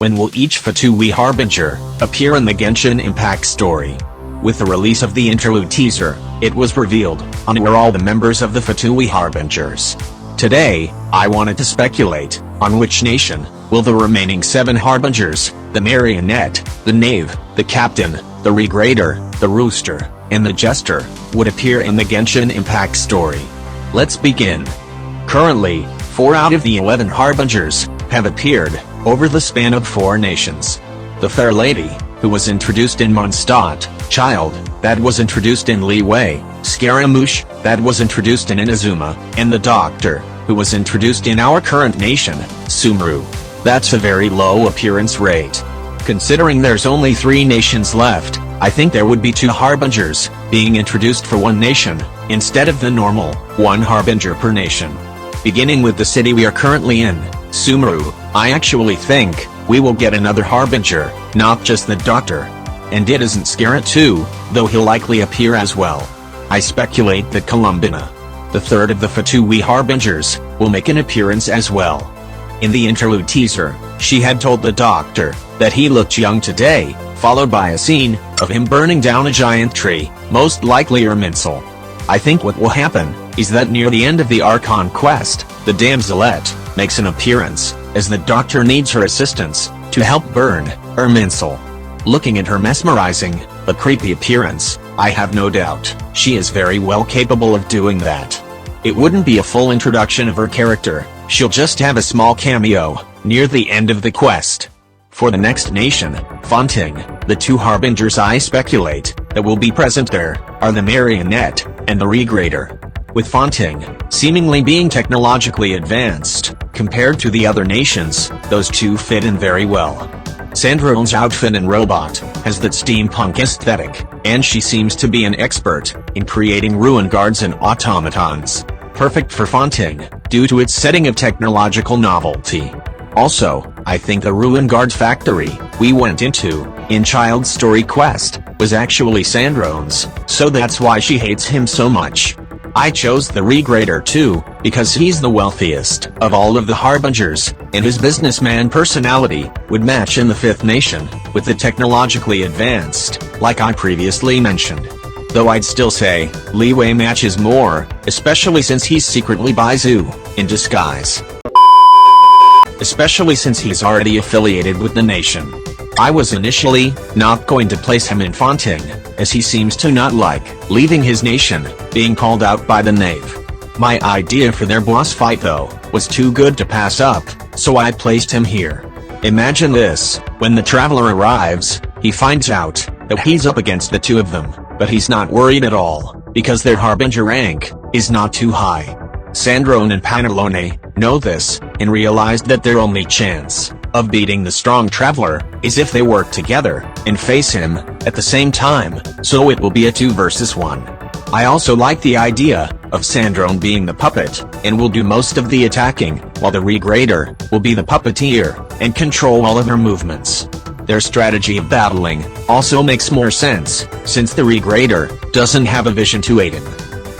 When will each Fatui Harbinger appear in the Genshin Impact story? With the release of the interlude teaser, it was revealed on where all the members of the Fatui Harbingers. Today, I wanted to speculate on which nation will the remaining 7 Harbingers, the Marionette, the Knave, the Captain, the Regrader, the Rooster, and the Jester, would appear in the Genshin Impact story. Let's begin. Currently, 4 out of the 11 Harbingers have appeared over the span of 4 nations. The Fair Lady, who was introduced in Mondstadt, Child, that was introduced in Liyue, Scaramouche, that was introduced in Inazuma, and the Doctor, who was introduced in our current nation, Sumeru. That's a very low appearance rate. Considering there's only 3 nations left, I think there would be 2 Harbingers being introduced for one nation, instead of the normal 1 Harbinger per nation. Beginning with the city we are currently in, Sumeru, I actually think we will get another Harbinger, not just the Doctor. And it isn't Scarlet too, though he'll likely appear as well. I speculate that Columbina, the 3rd of the Fatui Harbingers, will make an appearance as well. In the interlude teaser, she had told the Doctor that he looked young today, followed by a scene of him burning down a giant tree, most likely Erminsel. I think what will happen is that near the end of the Archon quest, the Damselette makes an appearance, as the Doctor needs her assistance to help burn Erminsel. Looking at her mesmerizing, but creepy appearance, I have no doubt she is very well capable of doing that. It wouldn't be a full introduction of her character, she'll just have a small cameo near the end of the quest. For the next nation, Fonting, the 2 Harbingers I speculate that will be present there are the Marionette and the Regrader. With Fonting seemingly being technologically advanced compared to the other nations, those 2 fit in very well. Sandrone's outfit and robot has that steampunk aesthetic, and she seems to be an expert in creating ruin guards and automatons. Perfect for Fonting, due to its setting of technological novelty. Also, I think the ruin guard factory we went into in Child's story quest was actually Sandrone's, so that's why she hates him so much. I chose the Regrader too, because he's the wealthiest of all of the Harbingers, and his businessman personality would match in the 5th nation with the technologically advanced, like I previously mentioned. Though I'd still say Liyue matches more, especially since he's secretly Baizu in disguise. Especially since he's already affiliated with the nation. I was initially not going to place him in Fonting, as he seems to not like leaving his nation being called out by the Knave. My idea for their boss fight though was too good to pass up, so I placed him here. Imagine this, when the Traveler arrives, he finds out that he's up against the 2 of them, but he's not worried at all, because their Harbinger rank is not too high. Sandrone and Panelone know this, and realized that their only chance of beating the strong Traveler is if they work together and face him at the same time, so it will be a 2 versus 1. I also like the idea of Sandrone being the puppet, and will do most of the attacking, while the Regrader will be the puppeteer, and control all of her movements. Their strategy of battling also makes more sense, since the Regrader doesn't have a vision to aid him.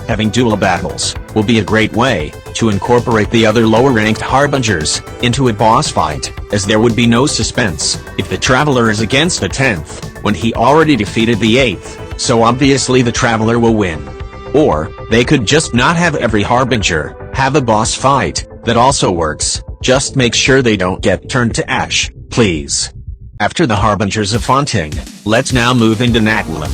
Having dual battles will be a great way to incorporate the other lower-ranked Harbingers into a boss fight, as there would be no suspense if the Traveler is against the 10th, when he already defeated the 8th, so obviously the Traveler will win. Or, they could just not have every Harbinger have a boss fight that also works, just make sure they don't get turned to ash, please. After the Harbingers of Fonting, let's now move into Natlan.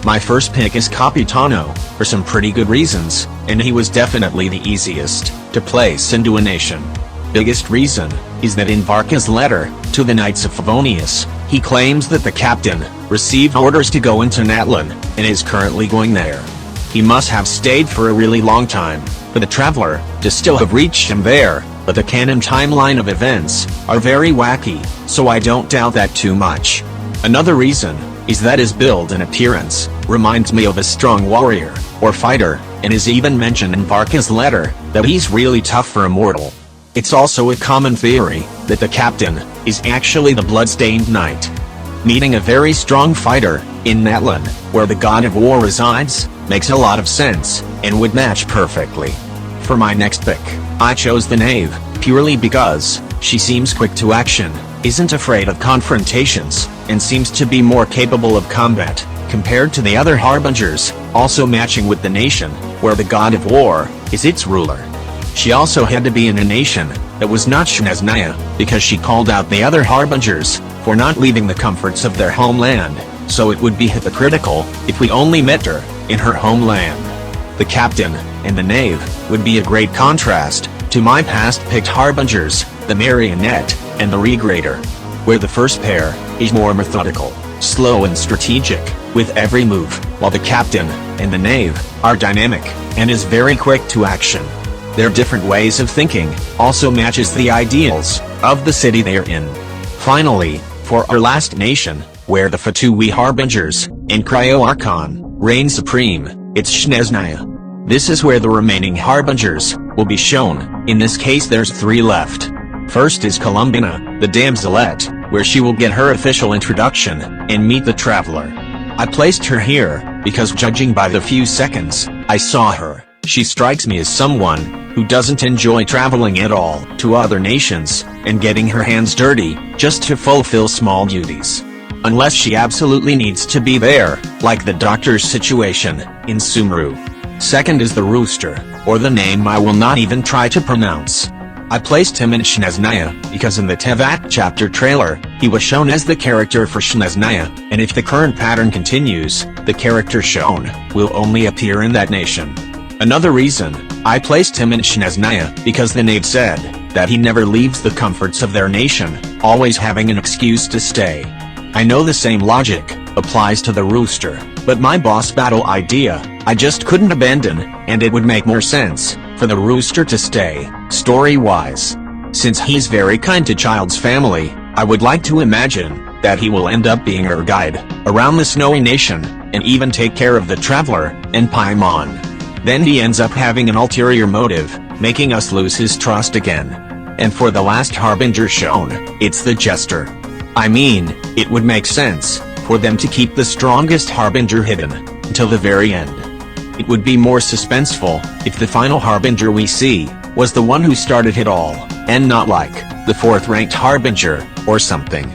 My first pick is Capitano, for some pretty good reasons, and he was definitely the easiest to place into a nation. Biggest reason is that in Varka's letter to the Knights of Favonius, he claims that the captain received orders to go into Natlan, and is currently going there. He must have stayed for a really long time for the Traveler to still have reached him there, but the canon timeline of events are very wacky, so I don't doubt that too much. Another reason is that his build and appearance reminds me of a strong warrior or fighter, and is even mentioned in Varka's letter that he's really tough for a mortal. It's also a common theory that the captain is actually the bloodstained knight. Meeting a very strong fighter in Natlan, where the god of war resides, makes a lot of sense, and would match perfectly. For my next pick, I chose the Knave, purely because she seems quick to action, isn't afraid of confrontations, and seems to be more capable of combat, compared to the other Harbingers, also matching with the nation, where the god of war is its ruler. She also had to be in a nation that was not Shneznaya, because she called out the other Harbingers for not leaving the comforts of their homeland, so it would be hypocritical if we only met her in her homeland. The captain and the knave would be a great contrast to my past picked Harbingers, the marionette and the regrader, where the first pair is more methodical, slow and strategic with every move, while the captain and the knave are dynamic and is very quick to action. Their different ways of thinking also matches the ideals of the city they are in. Finally, for our last nation, where the Fatui Harbingers and Cryo-Archon reign supreme, it's Shneznaya. This is where the remaining Harbingers will be shown. In this case there's 3 left. First is Columbina, the damselette, where she will get her official introduction and meet the traveler. I placed her here because, judging by the few seconds I saw her, she strikes me as someone who doesn't enjoy traveling at all to other nations and getting her hands dirty just to fulfill small duties. Unless she absolutely needs to be there, like the doctor's situation in Sumru. Second is the rooster, or the name I will not even try to pronounce. I placed him in Shneznaya because in the Tevat chapter trailer, he was shown as the character for Shneznaya, and if the current pattern continues, the character shown will only appear in that nation. Another reason I placed him in Shneznaya because the knave said that he never leaves the comforts of their nation, always having an excuse to stay. I know the same logic applies to the rooster, but my boss battle idea I just couldn't abandon, and it would make more sense for the rooster to stay, story-wise. Since he's very kind to Child's family, I would like to imagine that he will end up being our guide around the snowy nation, and even take care of the traveler and Paimon. Then he ends up having an ulterior motive, making us lose his trust again. And for the last Harbinger shown, it's the Jester. I mean, it would make sense for them to keep the strongest Harbinger hidden until the very end. It would be more suspenseful if the final Harbinger we see was the one who started it all, and not like the 4th-ranked Harbinger or something.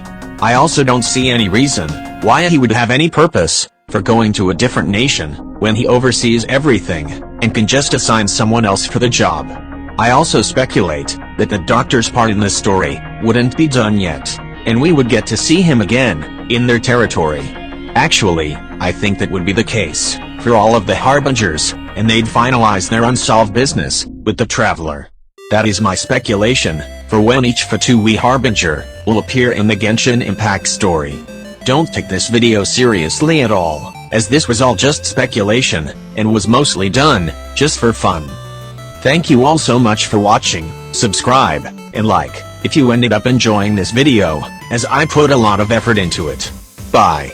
I also don't see any reason why he would have any purpose for going to a different nation when he oversees everything and can just assign someone else for the job. I also speculate that the doctor's part in this story wouldn't be done yet, and we would get to see him again in their territory. Actually, I think that would be the case for all of the Harbingers, and they'd finalize their unsolved business with the Traveler. That is my speculation for when each Fatui Harbinger will appear in the Genshin Impact story. Don't take this video seriously at all, as this was all just speculation, and was mostly done just for fun. Thank you all so much for watching. Subscribe and like if you ended up enjoying this video, as I put a lot of effort into it. Bye.